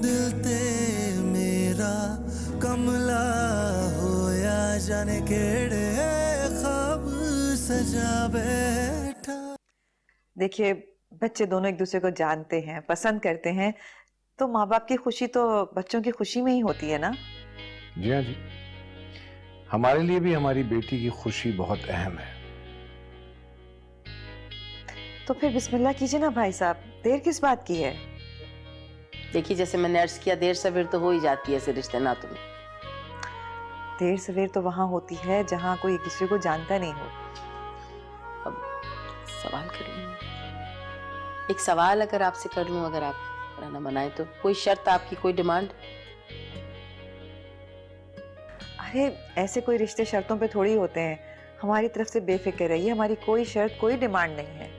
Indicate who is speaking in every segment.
Speaker 1: दिल ते मेरा कमला होया जाने केड़े ख्वाब सजा बैठा।
Speaker 2: देखिए, बच्चे दोनों एक दूसरे को जानते हैं, पसंद करते हैं, तो माँ बाप की खुशी तो बच्चों की खुशी में ही होती है ना।
Speaker 3: जी हाँ जी, हमारे लिए भी हमारी बेटी की खुशी बहुत अहम है।
Speaker 2: तो फिर बिस्मिल्लाह कीजिए ना भाई साहब, देर किस बात की है?
Speaker 4: देखिए, जैसे मैंने अर्ज किया, देर सवेर तो हो ही जाती है ऐसे रिश्ते नातों में।
Speaker 2: देर सवेर तो वहां होती है जहां कोई एक दूसरे को जानता नहीं हो।
Speaker 4: अब सवाल करूँ, एक सवाल अगर आपसे कर लूं, अगर आप ना मनाए तो, कोई शर्त आपकी, कोई डिमांड?
Speaker 2: अरे ऐसे कोई रिश्ते शर्तों पे थोड़ी होते हैं। हमारी तरफ से बेफिक्र रहिए, हमारी कोई शर्त कोई डिमांड नहीं है।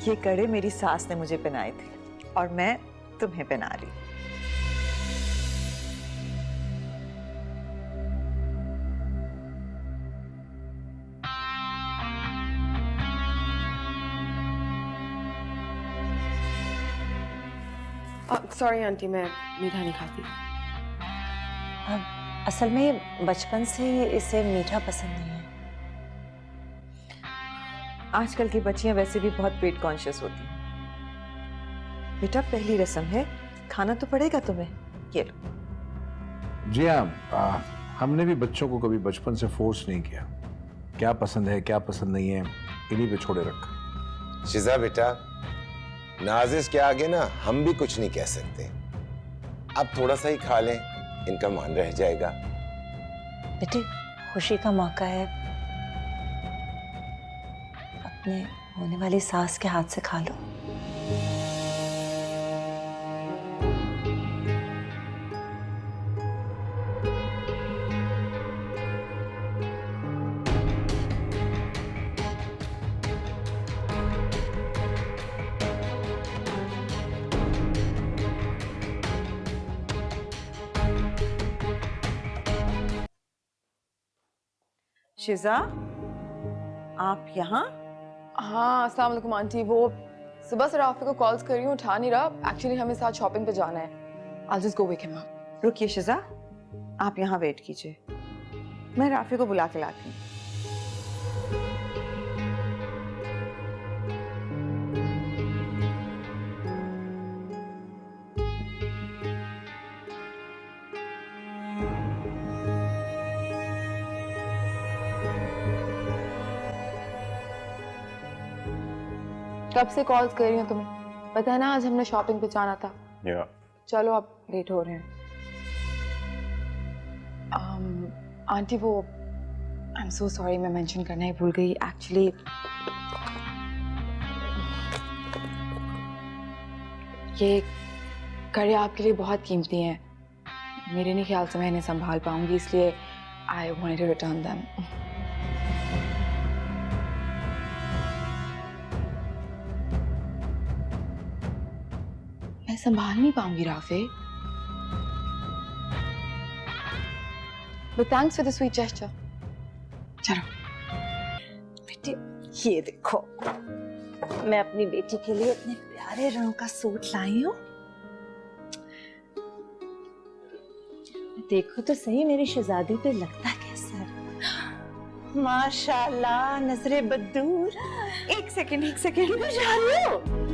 Speaker 2: ये कड़े मेरी सास ने मुझे पहनाए थे और मैं तुम्हें पहना रही।
Speaker 5: सॉरी आंटी, मैं मीठा नहीं खाती।
Speaker 6: असल में बचपन से इसे मीठा पसंद नहीं है।
Speaker 2: आजकल की बच्चियां वैसे भी बहुत पेट कॉन्शियस होती हैं। बेटा, पहली रस्म है, खाना तो पड़ेगा तुम्हें। ये लो।
Speaker 3: जी हाँ, हमने भी बच्चों को कभी बचपन से फोर्स नहीं किया। क्या पसंद है क्या पसंद नहीं है, इन्हीं पे छोड़े रखा।
Speaker 7: शिजा बेटा, नाजिश के आगे ना हम भी कुछ नहीं कह सकते। अब थोड़ा सा ही खा लें, इनका मान रह जाएगा।
Speaker 6: बेटे, खुशी का मौका है, अपने होने वाली सास के हाथ से खा लो।
Speaker 2: शिजा, आप यहाँ?
Speaker 5: हाँ, अस्सलाम वालेकुम आंटी। वो सुबह से राफी को कॉल्स कर रही हूँ, उठा नहीं रहा। एक्चुअली हमें साथ शॉपिंग पे जाना है। I'll just go wake him up.
Speaker 2: रुकिए शिजा, आप यहाँ वेट कीजिए, मैं राफी को बुला के लाती हूँ।
Speaker 5: कब से कॉल्स कर रही हूँ तुम्हें, पता है ना आज हमने शॉपिंग पे जाना था। चलो अब लेट हो रहे हैं। आंटी वो आई एम सो सॉरी, मैं मेंशन करना ही भूल गई। एक्चुअली ये कड़े आपके लिए बहुत कीमती हैं। मेरे नहीं ख्याल से मैं इन्हें संभाल पाऊंगी, इसलिए I wanted to return them. मैं संभाल नहीं पाऊंगी Rafe, but thanks for the sweet gesture. चलो
Speaker 6: बेटे, ये देखो, मैं अपनी बेटी के लिए इतने प्यारे रंग का सूट लाई हूँ। देखो तो सही मेरी शहजादी पे लगता कैसा है। माशाल्लाह, नजरे बदूर। एक सेकंड किधर जा रही हो?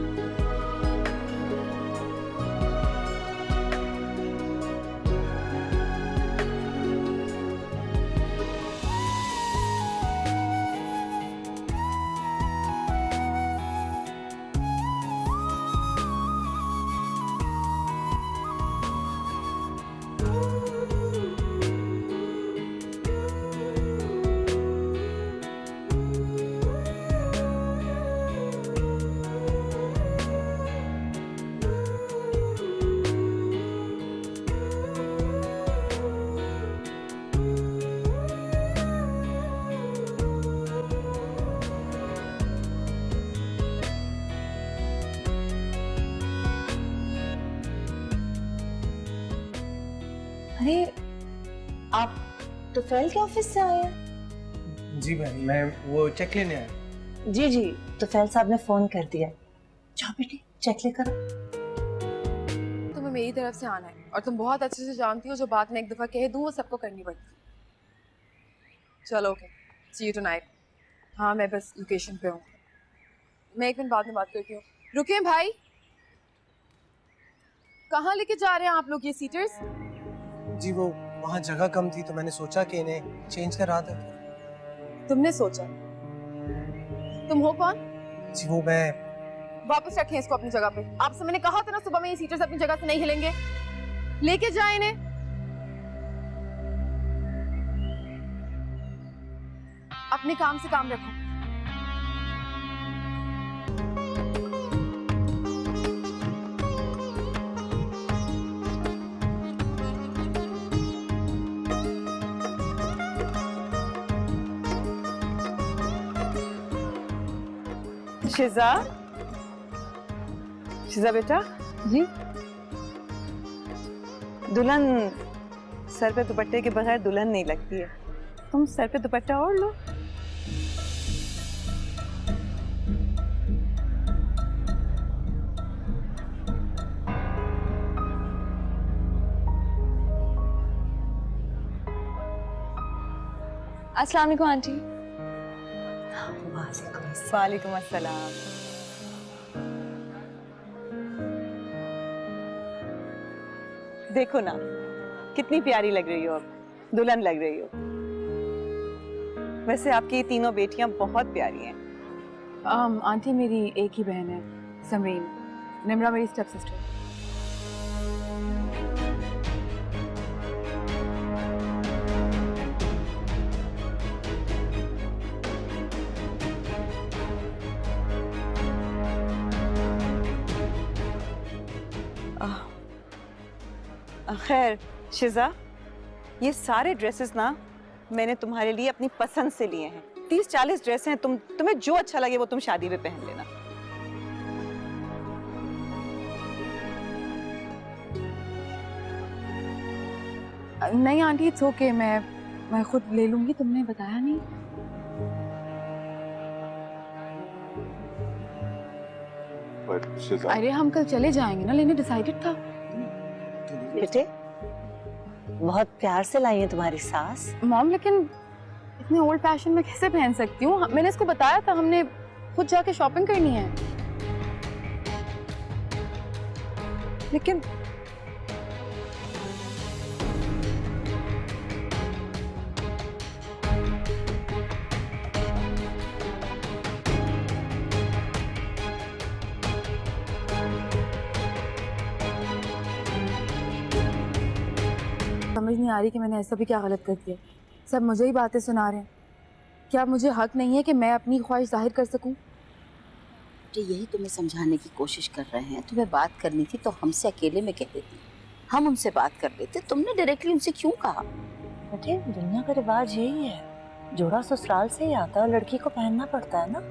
Speaker 6: अरे, आप तुफैल के ऑफिस से आए हैं?
Speaker 8: जी भाई, मैं वो चेक लेने आया।
Speaker 6: जी जी, तुफैल साहब ने फोन कर दिया। जाओ बेटी चेक लेकर।
Speaker 5: तुम्हें मेरी तरफ से आना है और तुम बहुत अच्छे से जानती हो जो बात मैं एक दफा कह दूं वो सबको करनी पड़ती है। चलो ओके, सी यू टुनाइट। हाँ मैं बस लोकेशन पे हूँ, मैं एक मिनट बाद में बात करती हूँ। रुके भाई, कहाँ लेके जा रहे हैं आप लोग ये सीटर्स?
Speaker 8: जी वो वहाँ जगह कम थी तो मैंने सोचा कि इन्हें चेंज करा दें।
Speaker 5: तुमने सोचा? तुम हो कौन?
Speaker 8: जी वो मैं
Speaker 5: वापस रखें इसको अपनी जगह पे। आपसे मैंने कहा था ना सुबह में ये सीटर्स अपनी जगह से नहीं हिलेंगे। लेके जाए इन्हें। अपने काम से काम रखो।
Speaker 6: शिजा, शिजा बेटा।
Speaker 2: जी
Speaker 6: दुल्हन सर पे दुपट्टे के बगैर दुल्हन नहीं लगती है। तुम सर पे दुपट्टा ओढ़ लो।
Speaker 2: अस्सलाम वालेकुम आंटी।
Speaker 6: वालेकुम अस्सलाम। देखो ना कितनी प्यारी लग रही हो, अब दुल्हन लग रही हो। वैसे आपकी तीनों बेटियां बहुत प्यारी हैं।
Speaker 5: आंटी मेरी एक ही बहन है, समरीन। निम्रा मेरी स्टेप सिस्टर।
Speaker 6: खैर शिजा, ये सारे ड्रेसेस ना मैंने तुम्हारे लिए अपनी पसंद से लिए हैं। 30-40 ड्रेस हैं, तुम्हें जो अच्छा लगे वो तुम शादी में पहन लेना।
Speaker 5: नहीं आंटी इट्स ओके, मैं खुद ले लूंगी। तुमने बताया नहीं। अरे हम कल चले जाएंगे ना लेने, डिसाइडेड था।
Speaker 6: बेटे बहुत प्यार से लाई है तुम्हारी सास।
Speaker 5: मॉम लेकिन इतने ओल्ड फैशन में कैसे पहन सकती हूँ? मैंने इसको बताया था हमने खुद जाके शॉपिंग करनी है।
Speaker 6: लेकिन
Speaker 5: समझ नहीं आ रही कि मैंने ऐसा भी क्या गलत कर दिया। सब मुझे ही बातें सुना रहे हैं। क्या मुझे हक नहीं है कि मैं अपनी ख्वाहिश जाहिर कर सकूं?
Speaker 4: यही तुम्हें समझाने की कोशिश कर रहे हैं। तुम्हें बात करनी थी तो हमसे अकेले में कह देती, हम उनसे बात कर लेते। तुमने डायरेक्टली उनसे क्यों कहा?
Speaker 6: बेटे दुनिया का रिवाज यही है, जोड़ा ससुराल से ही आता है और लड़की को पहनना पड़ता है ना।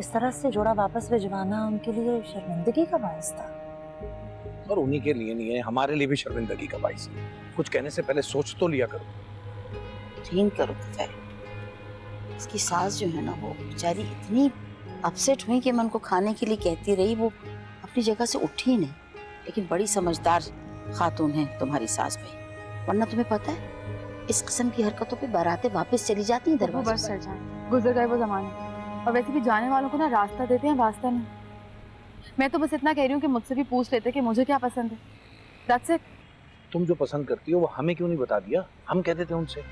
Speaker 6: इस तरह से जोड़ा वापस भिजवाना उनके लिए शर्मिंदगी का बायस था।
Speaker 3: और उन्हीं के लिए नहीं है, हमारे लिए भी शर्मिंदगी का बायस है। कुछ कहने से पहले सोच तो लिया करो।
Speaker 4: यकीन करो तुफैल, इसकी सास जो है ना वो बेचारी इतनी अपसेट हुई कि मैं उनको खाने के लिए कहती रही, वो अपनी जगह से उठी ही नहीं। लेकिन बड़ी समझदार खातून है तुम्हारी सास भाई, वरना तुम्हें पता है इस किस्म की हरकतों पे बारातें वापस चली जाती हैं दरवाजे
Speaker 5: बस सर जान, गुजर गए वो जमाने। और वैसे भी जाने वालों को ना रास्ता देते हैं, वास्ता नहीं। मैं तो बस इतना कह रही हूँ कि मुझसे भी पूछ लेते कि मुझे क्या पसंद है। That's it।
Speaker 3: तुम जो पसंद करती हो वो हमें क्यों नहीं बता दिया? हम कह देते उनसे।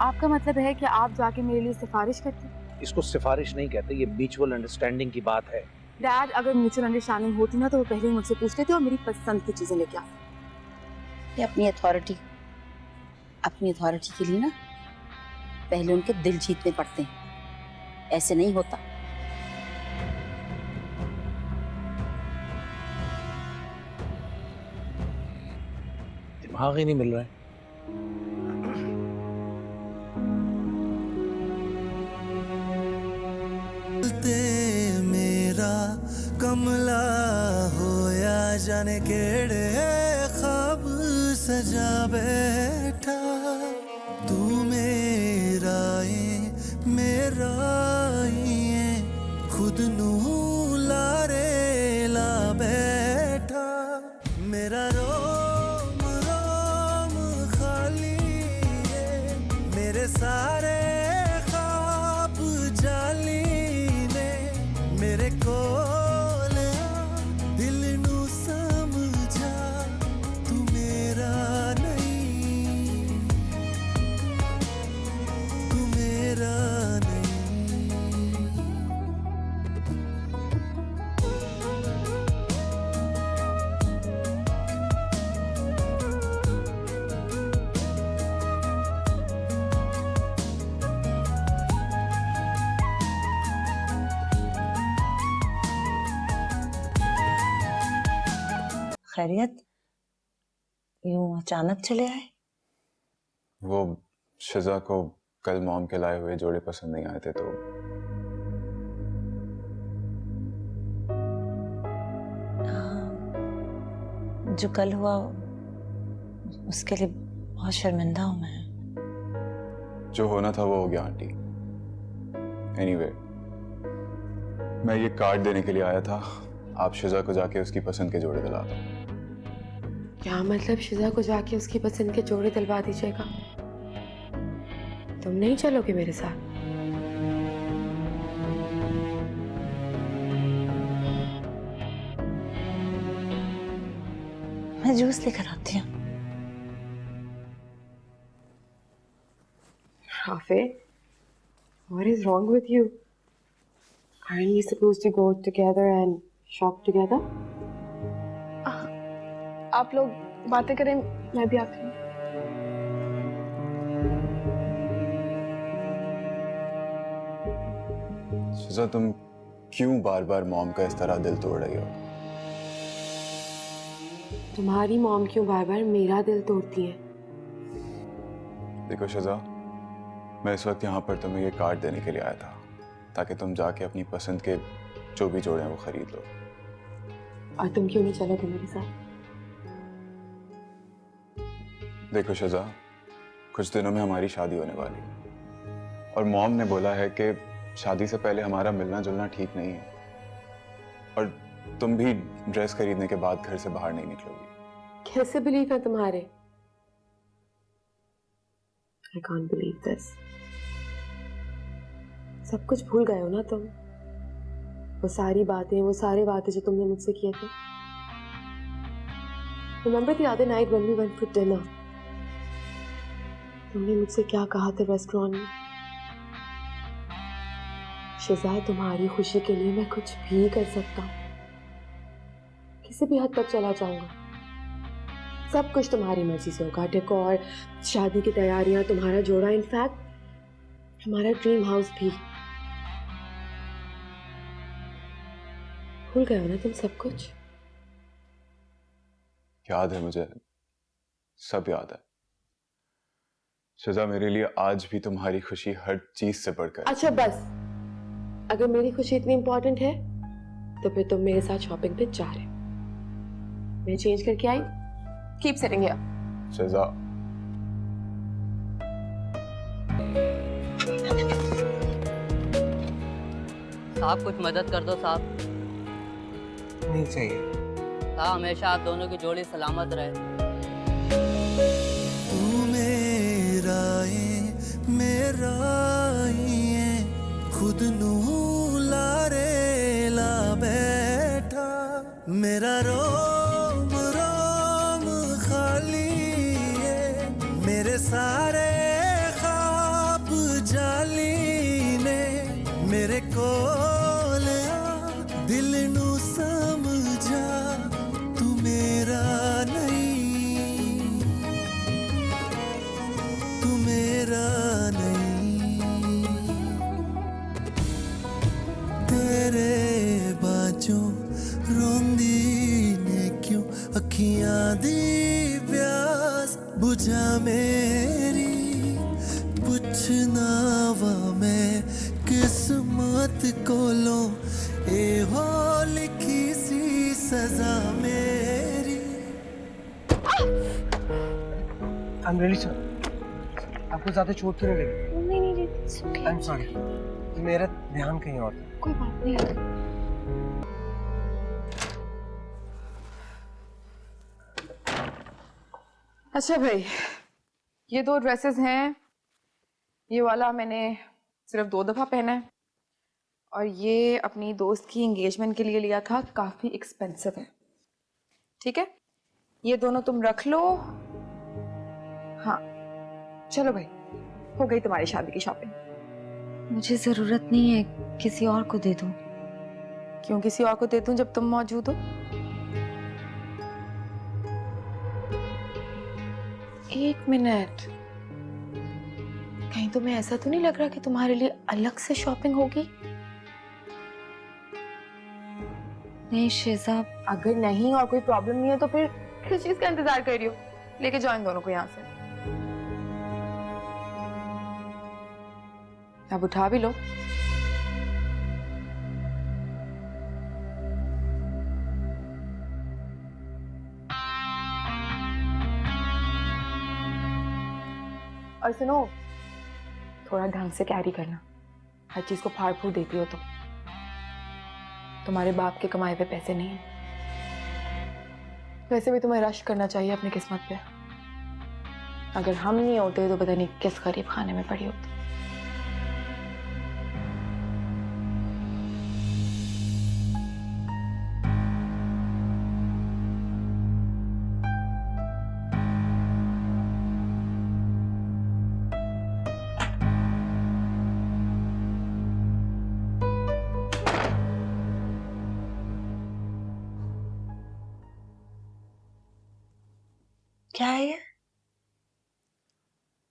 Speaker 5: आपका मतलब है कि आप जाके मेरे लिए सिफारिश करते?
Speaker 3: इसको सिफारिश नहीं कहते, ये म्यूचुअल अंडरस्टैंडिंग की बात है।
Speaker 5: डैड अगर म्यूचुअल अंडरस्टैंडिंग होती ना तो वो पहले ही मुझसे पूछ लेते और मेरी पसंद की चीजें लेके आते।
Speaker 4: अपनी अथॉरिटी के लिए ना पहले उनके दिल जीतने पड़ते हैं, ऐसे नहीं होता।
Speaker 3: दिमाग ही नहीं मिल रहा है।
Speaker 1: मेरा कमला होया जाने केड़े ख्वाब सजा बैठा, तू मेरा ही है कोल दिल नू समझा तू मेरा नहीं, तू मेरा नहीं।
Speaker 4: खैरियत, यूं अचानक चले आए?
Speaker 9: वो शिजा को कल मॉम के लाए हुए जोड़े पसंद नहीं आए थे तो
Speaker 4: जो कल हुआ उसके लिए बहुत शर्मिंदा हूं मैं।
Speaker 9: जो होना था वो हो गया आंटी। एनीवे, मैं ये कार्ड देने के लिए आया था। आप शिजा को जाके उसकी पसंद के जोड़े दिला दो।
Speaker 5: क्या मतलब शिजा को जाके उसकी पसंद के जोड़े दिलवा दीजिएगा? तुम नहीं चलोगे मेरे साथ?
Speaker 4: मैं जूस लेकर आती हूँ।
Speaker 5: Rafe, what is wrong with you? Aren't we supposed to go together and shop together?
Speaker 10: आप लोग बातें करें, मैं भी आती हूँ।
Speaker 9: शिजा, तुम क्यों बार बार मॉम का इस तरह दिल तोड़ रही हो?
Speaker 5: तुम्हारी मॉम क्यों बार बार मेरा दिल तोड़ती है?
Speaker 9: देखो शिजा, मैं इस वक्त यहाँ पर तुम्हें ये कार्ड देने के लिए आया था ताकि तुम जाके अपनी पसंद के जो भी जोड़े हैं वो खरीद लो।
Speaker 5: और तुम क्यों नहीं चलोगे मेरे साथ?
Speaker 9: देखो शिजा, कुछ दिनों में हमारी शादी होने वाली है और मॉम ने बोला है कि शादी से पहले हमारा मिलना जुलना ठीक नहीं है और तुम भी ड्रेस खरीदने के बाद घर से बाहर नहीं निकलोगी।
Speaker 5: कैसे बिलीव है तुम्हारे? I can't believe this. सब कुछ भूल गए हो ना तुम? वो सारी बातें, वो सारे बातें जो तुमने मुझसे किए थे। Remember the other night when we went for dinner? तुमने मुझसे क्या कहा था रेस्टोरेंट में? शिजा, तुम्हारी खुशी के लिए मैं कुछ भी कर सकता हूँ, किसी भी हद तक चला जाऊंगा। सब कुछ तुम्हारी मर्जी से होगा, डेकोर, शादी की तैयारियां, तुम्हारा जोड़ा, इनफैक्ट हमारा ड्रीम हाउस भी। भूल गए हो ना तुम सब कुछ?
Speaker 9: याद है मुझे, सब याद है। शिजा, मेरे लिए आज भी तुम्हारी खुशी हर चीज से बढ़कर।
Speaker 5: अच्छा बस, अगर मेरी खुशी इतनी इंपॉर्टेंट है तो फिर तुम मेरे साथ शॉपिंग पे जा रहे हो। मैं चेंज करके आई। Keep sitting here.
Speaker 9: शिजा,
Speaker 11: साहब कुछ मदद कर दो साहब।
Speaker 8: नहीं चाहिए।
Speaker 11: साहब हमेशा आप दोनों की जोड़ी सलामत रहे।
Speaker 1: तू मेरा ये खुद नू लारे ला बैठा, मेरा रोम रोम खाली है, मेरे सारे ख्वाब जाली ने, मेरे कोल दिल नू समझा तू मेरा नहीं, तू मेरा नहीं। तेरे बाजों रोंदी ने क्यों अखियां दी प्यास बुझा मेरी, पुछना वा मैं किस्मत कोलों ए हो लिखी सी सजा मेरी।
Speaker 8: I'm really sorry. आपको ज्यादा चोट तो नहीं लगी?
Speaker 10: नहीं,
Speaker 8: I'm sorry. मेरा ध्यान कहीं और था।
Speaker 10: कोई बात नहीं।
Speaker 5: अच्छा भाई, ये 2 ड्रेसेस हैं। ये वाला मैंने सिर्फ 2 दफा पहना है और ये अपनी दोस्त की एंगेजमेंट के लिए लिया था, काफ़ी एक्सपेंसिव है। ठीक है, ये दोनों तुम रख लो। हाँ चलो भाई, हो गई तुम्हारी शादी की शॉपिंग।
Speaker 4: मुझे जरूरत नहीं है, किसी और को दे दो।
Speaker 5: क्यों किसी और को दे दूं जब तुम मौजूद हो? एक मिनट, कहीं तुम्हें ऐसा तो नहीं लग रहा कि तुम्हारे लिए अलग से शॉपिंग होगी?
Speaker 4: नहीं शेजा,
Speaker 5: अगर नहीं और कोई प्रॉब्लम नहीं है तो फिर किस चीज का इंतजार कर रही हो? लेके जाओ इन दोनों को यहाँ से। अब उठा भी लो। और सुनो, थोड़ा ढंग से कैरी करना, हर चीज को फाड़ फूड़ देती हो तो। तुम्हारे बाप के कमाए हुए पैसे नहीं है। वैसे भी तुम्हें रश करना चाहिए अपनी किस्मत पे। अगर हम नहीं होते तो पता नहीं किस गरीब खाने में पड़ी होती।
Speaker 4: क्या है ये?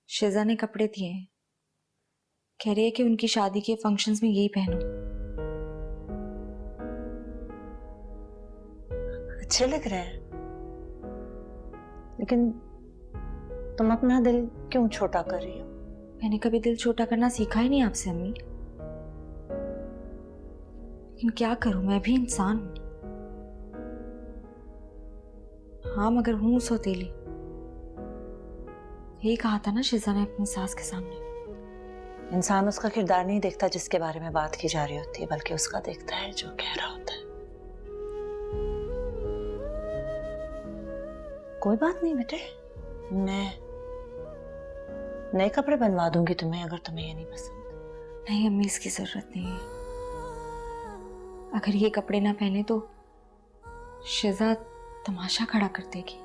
Speaker 12: शिजा ने कपड़े दिए हैं, कह रही है कि उनकी शादी के फंक्शंस में यही पहनो।
Speaker 4: अच्छे लग रहे हैं, लेकिन तुम अपना दिल क्यों छोटा कर रही हो?
Speaker 12: मैंने कभी दिल छोटा करना सीखा ही नहीं आपसे अम्मी। लेकिन क्या करूं, मैं भी इंसान हूं। हाँ मगर हूं सौतेली। यही कहा था ना शिजा ने अपनी सास के सामने।
Speaker 4: इंसान उसका किरदार नहीं देखता जिसके बारे में बात की जा रही होती है, बल्कि उसका देखता है जो कह रहा होता है। कोई बात नहीं बेटे, मैं नए कपड़े बनवा दूंगी तुम्हें, अगर तुम्हें ये नहीं पसंद।
Speaker 12: नहीं अम्मी, इसकी जरूरत नहीं है। अगर ये कपड़े ना पहने तो शिजा तमाशा खड़ा कर देगी।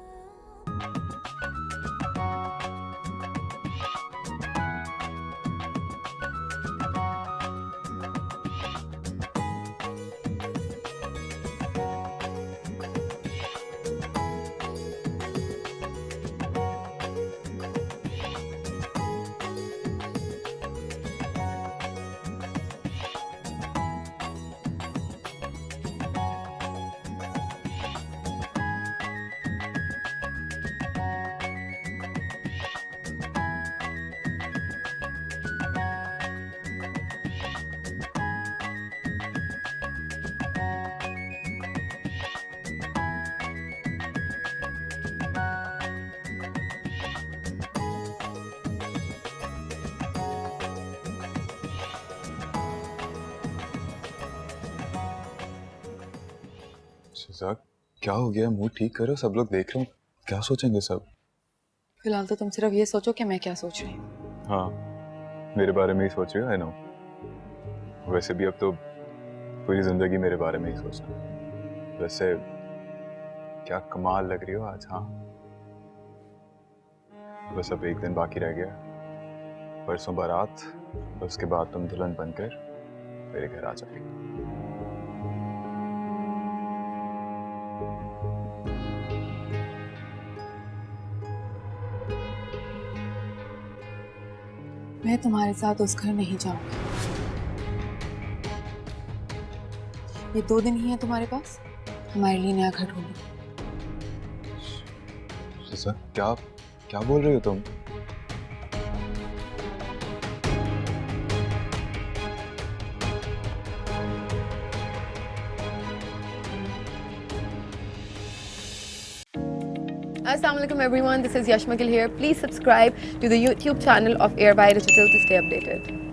Speaker 9: शिजा, क्या हो गया? मूड ठीक करो, सब लोग देख रहे हो, क्या सोचेंगे सब?
Speaker 5: फिलहाल तो तुम सिर्फ ये सोचो कि मैं क्या सोच रही हूँ।
Speaker 9: हाँ, मेरे बारे में ही सोच रही हो, आई नो। वैसे भी अब तो पूरी जिंदगी मेरे बारे में ही सोचना। वैसे क्या कमाल लग रही हो आज। हाँ, बस अब एक दिन बाकी रह गया, परसों बारात, उसके बाद तुम दुल्हन बनकर मेरे घर आ जाओगी।
Speaker 5: मैं तुम्हारे साथ उस घर नहीं जाऊंगी। ये 2 दिन ही है तुम्हारे पास, हमारे लिए नया घर ढूंढो।
Speaker 9: शिजा, क्या बोल रही हो तुम?
Speaker 5: Assalamualaikum everyone, this is Yashmakil here. Please subscribe to the YouTube channel of Airby Digital to stay updated.